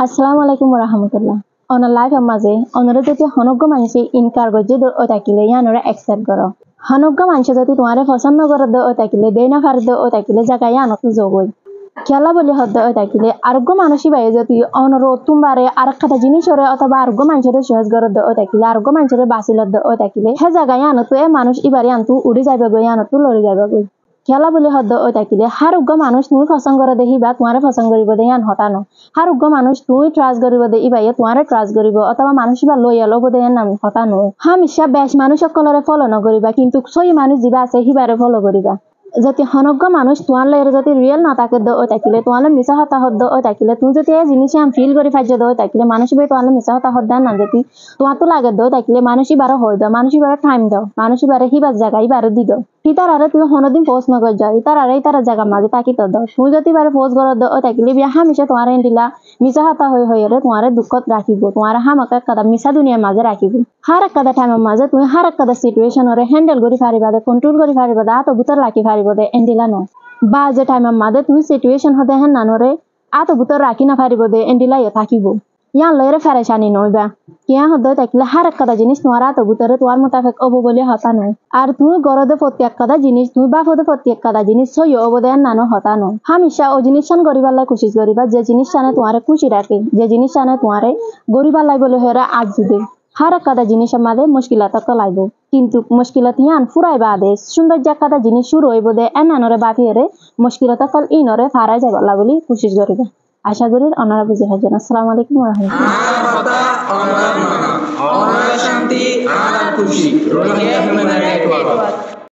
আসসালামু আলাইকুম রাহমাতুল্লাহ অন লাইফ মাঝে অনরে যদি হনগ্য মানুষে ইনকার গজে দ ও তাকিলে ইয়ানরে অ্যাকসেপ্ট করো হনগ্য মানুষ যদি তোমারে পছন্দ করে দ ও তাকিলে দেই না পারে দ ও তাকিলে জায়গা ইয়ানতো জগই খেলা বলি হদ্দ ও তাকিলে আরোগ্য মানুষই বাইরে যদি অনর তুমবারে আর একটা জিনিসরে অথবা আরোগ্য মানুষের সহজ করে দ ও তাকিলে আরোগ্য মানুষের বাসিল দ ও তাকিলে হে জায়গা ইয়ানতো এ মানুষ ইবারে আনতু উড়ি যাবে গই ইয়ানতো লড়ি যাবে গই খেলা বলি হদ্দ ও তাকিলে হার উগ্র মানুষ তুমি পছন্দ করে দেখিবা তোমারে পছন্দ করিব দে ইয়ান হতানো হার উগ্র মানুষ তুমি ট্রাস্ট করিব দে ইবাইয়ে তোমারে ট্রাস্ট করিব অথবা মানুষ বা লইয়া লব দে ইয়ান নাম হতানো হামিশা বেশ মানুষ সকলরে ফলো নকরিবা কিন্তু সই মানুষ যিবা আছে হিবারে ফলো করিবা যদি হনগ্য মানুষ তোমার লয়ের যদি রিয়েল না থাকে দ ও তাকিলে তোমার মিছা হতা হদ্দ ও তাকিলে তুমি যদি এই জিনিস আম ফিল করে ফাইজ দ ও তাকিলে মানুষ ভাই তোমার মিছা হতা হদ্দা না যদি তোমার তো লাগে দ ও তাকিলে মানুষই বারে হই দাও মানুষই বারে টাইম দাও মানুষই বারে হিবার জায়গায় বারে দি দাও ইতার আরে তুমি হনদিন পোস্ট নগর যাও ইতার আরে ইতার জায়গা মাঝে তাকি তো দাও তুমি যদি বারে পোস্ট করো দ ও তাকিলে বিয়া হামিশা তোমার দিলা মিছা হতা হই রে তোমারে দুঃখত রাখিব তোমার হামাকে কাদা মিছা দুনিয়ার মাঝে রাখিব হার একটা টাইমের মাঝে তুমি হার একটা সিচুয়েশনরে হ্যান্ডেল করি পারিবা দে কন্ট্রোল করি পারিবা দে আতো ভিতর রাখি পারিব দে এন্ডিলা ন বা যে টাইমের মাঝে তুমি সিচুয়েশন হতে হ্যান নানরে আতো ভিতর রাখি না পারিব দে এন্ডিলা থাকিব ইয়ান লয়রে ফেরেশানি নইবা কিয়া হদ্দ তাকিলে হার একটা জিনিস তোমার আতো ভিতরে তোমার মোতাবেক অব বলে হতা নয় আর তুমি গরদে প্রত্যেক কাদা জিনিস তুমি বাপদে প্রত্যেক কাদা জিনিস সই অবদে নানো হতা নয় হামিশা ও জিনিস চান করিবার লাই কোশিশ করিবা যে জিনিস চানে তোমারে খুশি রাখে যে জিনিস চানে তোমারে গরিবার লাই বলে হেরা আজ যুগে হার একটা জিনিসের মাঝে মুশকিলাত তো লাগব কিন্তু মুশকিলাত ইয়ান ফুরাইবা দে সৌন্দর্য একটা জিনিস শুরু হইব দে এনানরে বাফিরে মুশকিলাত ফল ইনরে ফারাই যাইবা বলি কোশিশ করিবা আশা করি অনারা বুঝে হাজার আসসালামু আলাইকুম ওয়া রাহমাতুল্লাহ শান্তি আর খুশি